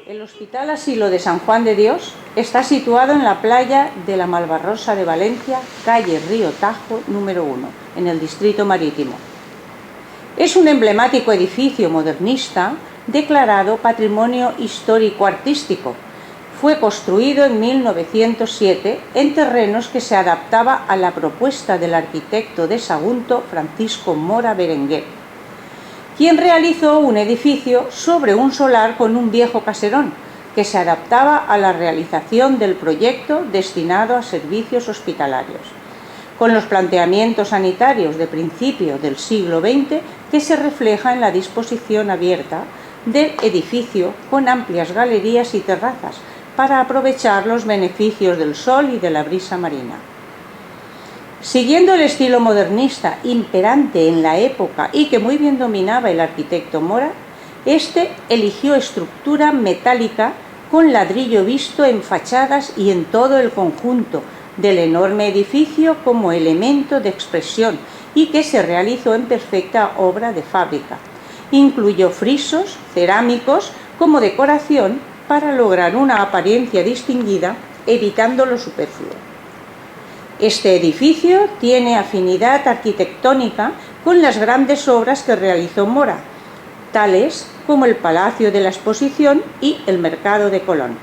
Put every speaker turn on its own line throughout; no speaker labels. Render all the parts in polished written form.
El Hospital Asilo de San Juan de Dios está situado en la playa de la Malvarrosa de Valencia, calle Río Tajo, número 1, en el Distrito Marítimo. Es un emblemático edificio modernista declarado Patrimonio Histórico-Artístico. Fue construido en 1907 en terrenos que se adaptaba a la propuesta del arquitecto de Sagunto, Francisco Mora Berenguer, quien realizó un edificio sobre un solar con un viejo caserón que se adaptaba a la realización del proyecto destinado a servicios hospitalarios, con los planteamientos sanitarios de principio del siglo XX que se refleja en la disposición abierta del edificio con amplias galerías y terrazas para aprovechar los beneficios del sol y de la brisa marina. Siguiendo el estilo modernista imperante en la época y que muy bien dominaba el arquitecto Mora, este eligió estructura metálica con ladrillo visto en fachadas y en todo el conjunto del enorme edificio como elemento de expresión y que se realizó en perfecta obra de fábrica. Incluyó frisos cerámicos como decoración para lograr una apariencia distinguida, evitando lo superfluo. Este edificio tiene afinidad arquitectónica con las grandes obras que realizó Mora, tales como el Palacio de la Exposición y el Mercado de Colón,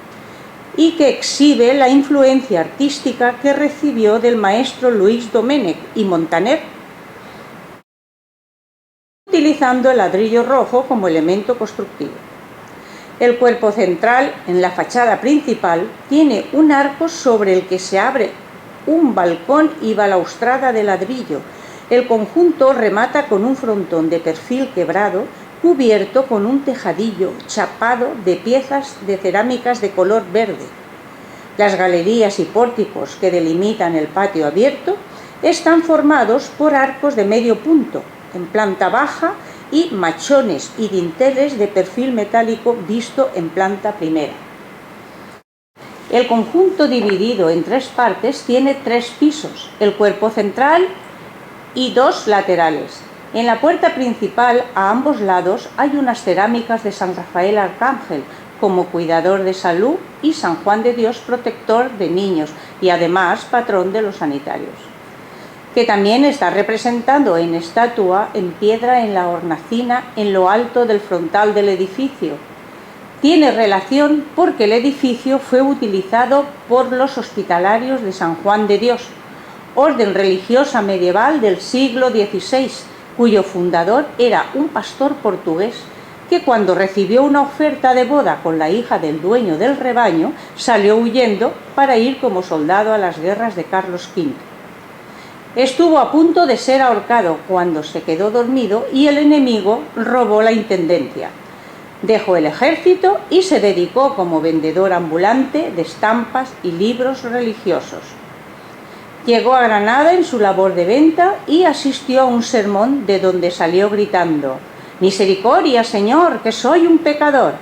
y que exhibe la influencia artística que recibió del maestro Luis Domènech y Montaner, utilizando el ladrillo rojo como elemento constructivo. El cuerpo central, en la fachada principal, tiene un arco sobre el que se abre un balcón y balaustrada de ladrillo. El conjunto remata con un frontón de perfil quebrado cubierto con un tejadillo chapado de piezas de cerámicas de color verde. Las galerías y pórticos que delimitan el patio abierto están formados por arcos de medio punto en planta baja y machones y dinteles de perfil metálico visto en planta primera. El conjunto, dividido en 3 partes, tiene 3 pisos, el cuerpo central y 2 laterales. En la puerta principal, a ambos lados, hay unas cerámicas de San Rafael Arcángel como cuidador de salud y San Juan de Dios protector de niños y además patrón de los sanitarios, que también está representado en estatua en piedra en la hornacina en lo alto del frontal del edificio. Tiene relación porque el edificio fue utilizado por los hospitalarios de San Juan de Dios, orden religiosa medieval del siglo XVI, cuyo fundador era un pastor portugués que cuando recibió una oferta de boda con la hija del dueño del rebaño, salió huyendo para ir como soldado a las guerras de Carlos V. Estuvo a punto de ser ahorcado cuando se quedó dormido y el enemigo robó la intendencia. Dejó el ejército y se dedicó como vendedor ambulante de estampas y libros religiosos. Llegó a Granada en su labor de venta y asistió a un sermón de donde salió gritando: «Misericordia, Señor, que soy un pecador».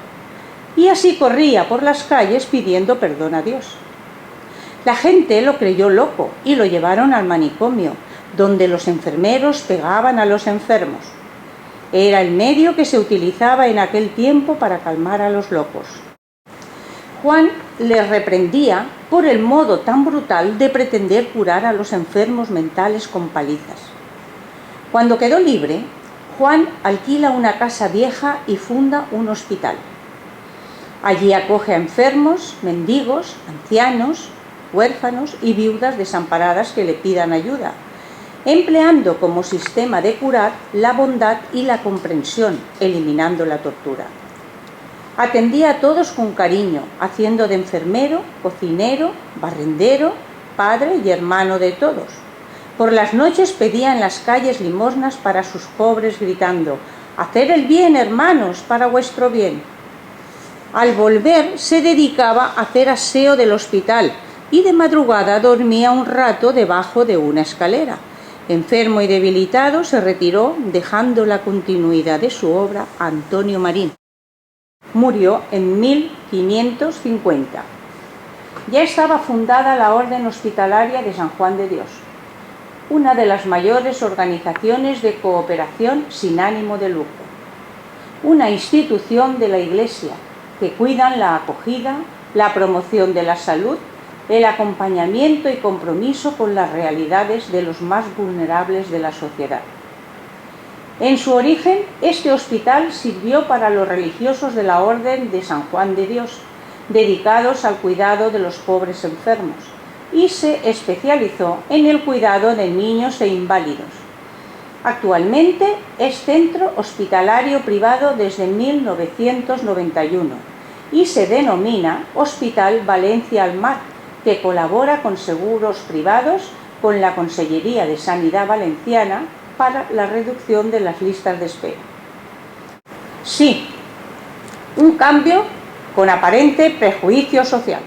Y así corría por las calles pidiendo perdón a Dios. La gente lo creyó loco y lo llevaron al manicomio, donde los enfermeros pegaban a los enfermos. Era el medio que se utilizaba en aquel tiempo para calmar a los locos. Juan les reprendía por el modo tan brutal de pretender curar a los enfermos mentales con palizas. Cuando quedó libre, Juan alquila una casa vieja y funda un hospital. Allí acoge a enfermos, mendigos, ancianos, huérfanos y viudas desamparadas que le pidan ayuda, empleando como sistema de curar la bondad y la comprensión, eliminando la tortura. Atendía a todos con cariño, haciendo de enfermero, cocinero, barrendero, padre y hermano de todos. Por las noches pedía en las calles limosnas para sus pobres, gritando: «Haced el bien, hermanos, para vuestro bien». Al volver se dedicaba a hacer aseo del hospital y de madrugada dormía un rato debajo de una escalera. Enfermo y debilitado, se retiró dejando la continuidad de su obra a Antonio Marín. Murió en 1550. Ya estaba fundada la Orden Hospitalaria de San Juan de Dios, una de las mayores organizaciones de cooperación sin ánimo de lucro, una institución de la Iglesia que cuidan la acogida, la promoción de la salud, el acompañamiento y compromiso con las realidades de los más vulnerables de la sociedad. En su origen, este hospital sirvió para los religiosos de la Orden de San Juan de Dios, dedicados al cuidado de los pobres enfermos, y se especializó en el cuidado de niños e inválidos. Actualmente es centro hospitalario privado desde 1991 y se denomina Hospital Valencia al Mar, que colabora con seguros privados con la Consellería de Sanidad Valenciana para la reducción de las listas de espera. Sí, un cambio con aparente prejuicio social.